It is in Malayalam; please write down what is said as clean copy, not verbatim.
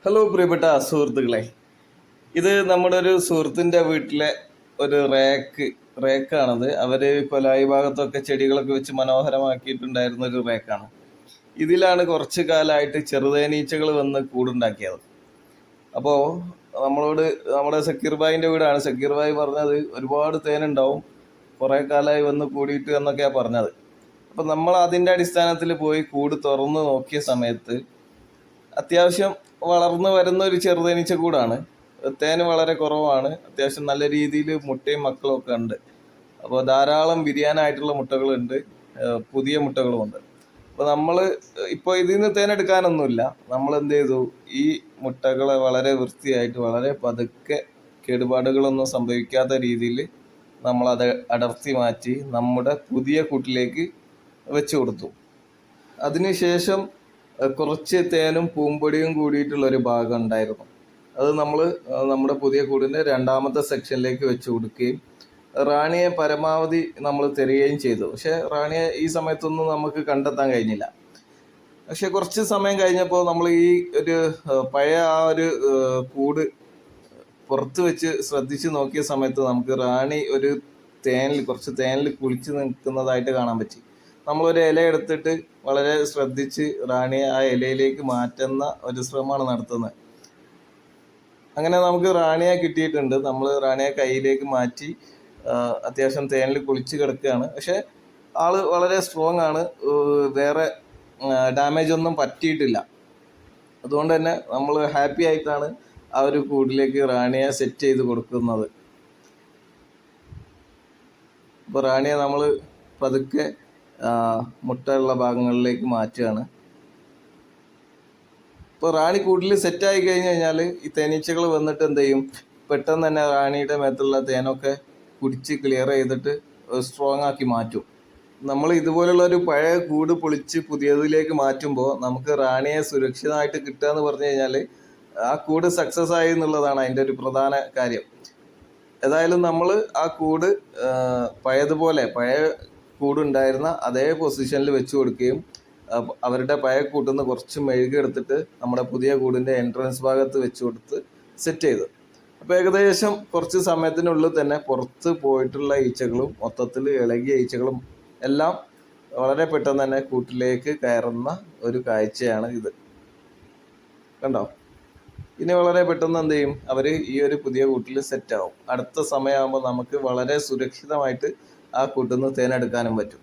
ഹലോ പ്രിയപ്പെട്ട സുഹൃത്തുക്കളെ, ഇത് നമ്മുടെ ഒരു സുഹൃത്തിൻ്റെ വീട്ടിലെ ഒരു റേക്കാണത്. അവർ കൊലായി ഭാഗത്തൊക്കെ ചെടികളൊക്കെ വെച്ച് മനോഹരമാക്കിയിട്ടുണ്ടായിരുന്ന ഒരു റേക്കാണ്. ഇതിലാണ് കുറച്ച് കാലമായിട്ട് ചെറുതേനീച്ചകൾ വന്ന് കൂടുണ്ടാക്കിയത്. അപ്പോൾ നമ്മളോട് നമ്മുടെ സക്കീർ ഭായിൻ്റെ വീടാണ്. സക്കീർ ഭായി പറഞ്ഞത് ഒരുപാട് തേനുണ്ടാവും, കുറേ കാലമായി വന്ന് കൂടിയിട്ട് എന്നൊക്കെയാണ് പറഞ്ഞത്. അപ്പം നമ്മൾ അതിൻ്റെ അടിസ്ഥാനത്തിൽ പോയി കൂട് തുറന്ന് നോക്കിയ സമയത്ത് അത്യാവശ്യം വളർന്നു വരുന്ന ഒരു ചെറുതേനീച്ച കൂടാണ്. തേന് വളരെ കുറവാണ്. അത്യാവശ്യം നല്ല രീതിയിൽ മുട്ടയും മക്കളും ഒക്കെ ഉണ്ട്. അപ്പോൾ ധാരാളം വിരിയാനായിട്ടുള്ള മുട്ടകളുണ്ട്, പുതിയ മുട്ടകളുമുണ്ട്. അപ്പോൾ നമ്മൾ ഇപ്പോൾ ഇതിൽ നിന്ന് തേനെടുക്കാനൊന്നുമില്ല. നമ്മൾ എന്ത് ചെയ്തു, ഈ മുട്ടകളെ വളരെ വൃത്തിയായിട്ട് വളരെ പതുക്കെ കേടുപാടുകളൊന്നും സംഭവിക്കാത്ത രീതിയിൽ നമ്മളത് അടർത്തി മാറ്റി നമ്മുടെ പുതിയ കൂട്ടിലേക്ക് വെച്ച് കൊടുത്തു. അതിനുശേഷം കുറച്ച് തേനും പൂമ്പൊടിയും കൂടിയിട്ടുള്ളൊരു ഭാഗം ഉണ്ടായിരുന്നു. അത് നമ്മൾ നമ്മുടെ പുതിയ കൂടിൻ്റെ രണ്ടാമത്തെ സെക്ഷനിലേക്ക് വെച്ച് കൊടുക്കുകയും റാണിയെ പരമാവധി നമ്മൾ തരികയും ചെയ്തു. പക്ഷേ റാണിയെ ഈ സമയത്തൊന്നും നമുക്ക് കണ്ടെത്താൻ കഴിഞ്ഞില്ല. പക്ഷെ കുറച്ച് സമയം കഴിഞ്ഞപ്പോൾ നമ്മൾ ഈ ഒരു പഴയ ആ ഒരു കൂട് പുറത്ത് വെച്ച് ശ്രദ്ധിച്ച് നോക്കിയ സമയത്ത് നമുക്ക് റാണി ഒരു കുറച്ച് തേനിൽ കുളിച്ച് നിൽക്കുന്നതായിട്ട് കാണാൻ പറ്റി. നമ്മളൊരു ഇല എടുത്തിട്ട് വളരെ ശ്രദ്ധിച്ച് റാണിയെ ആ ഇലയിലേക്ക് മാറ്റുന്ന ഒരു ശ്രമമാണ് നടത്തുന്നത്. അങ്ങനെ നമുക്ക് റാണിയെ കിട്ടിയിട്ടുണ്ട്. നമ്മൾ റാണിയെ കയ്യിലേക്ക് മാറ്റി അത്യാവശ്യം തേനിൽ കുളിച്ച് കിടക്കുകയാണ്. പക്ഷെ ആള് വളരെ സ്ട്രോങ് ആണ്, വേറെ ഡാമേജ് ഒന്നും പറ്റിയിട്ടില്ല. അതുകൊണ്ട് തന്നെ നമ്മൾ ഹാപ്പി ആയിട്ടാണ് ആ ഒരു കൂടിലേക്ക് റാണിയെ സെറ്റ് ചെയ്ത് കൊടുക്കുന്നത്. അപ്പോൾ റാണിയെ നമ്മൾ പതുക്കെ മുട്ടയുള്ള ഭാഗങ്ങളിലേക്ക് മാറ്റുകയാണ്. ഇപ്പോൾ റാണി കൂട്ടിൽ സെറ്റായി കഴിഞ്ഞ് കഴിഞ്ഞാൽ ഈ തേനീച്ചകൾ വന്നിട്ട് എന്ത് ചെയ്യും, പെട്ടെന്ന് തന്നെ റാണിയുടെ മേത്തുള്ള തേനൊക്കെ കുടിച്ച് ക്ലിയർ ചെയ്തിട്ട് സ്ട്രോങ് ആക്കി മാറ്റും. നമ്മൾ ഇതുപോലുള്ള ഒരു പഴയ കൂട് പൊളിച്ച് പുതിയതിലേക്ക് മാറ്റുമ്പോൾ നമുക്ക് റാണിയെ സുരക്ഷിതമായിട്ട് കിട്ടുക എന്ന് പറഞ്ഞു കഴിഞ്ഞാൽ ആ കൂട് സക്സസ് ആയി എന്നുള്ളതാണ് അതിൻ്റെ ഒരു പ്രധാന കാര്യം. ഏതായാലും നമ്മൾ ആ കൂട് പഴയ കൂടുണ്ടായിരുന്ന അതേ പൊസിഷനിൽ വെച്ച് കൊടുക്കുകയും അവരുടെ പഴയ കൂട്ടുന്ന കുറച്ച് മെഴുകെടുത്തിട്ട് നമ്മുടെ പുതിയ കൂടിൻ്റെ എൻട്രൻസ് ഭാഗത്ത് വെച്ച് കൊടുത്ത് സെറ്റ് ചെയ്തു. അപ്പോൾ ഏകദേശം കുറച്ച് സമയത്തിനുള്ളിൽ തന്നെ പുറത്ത് പോയിട്ടുള്ള ഈച്ചകളും മൊത്തത്തിൽ ഇളകിയ ഈച്ചകളും എല്ലാം വളരെ പെട്ടെന്ന് തന്നെ കൂട്ടിലേക്ക് കയറുന്ന ഒരു കാഴ്ചയാണ് ഇത്. കണ്ടോ? ഇനി വളരെ പെട്ടെന്ന് എന്ത് ചെയ്യും, അവർ ഈ ഒരു പുതിയ കൂട്ടിൽ സെറ്റാവും. അടുത്ത സമയമാകുമ്പോൾ നമുക്ക് വളരെ സുരക്ഷിതമായിട്ട് ആ കൂട്ടിൽ നിന്ന് തേനെടുക്കാനും പറ്റും.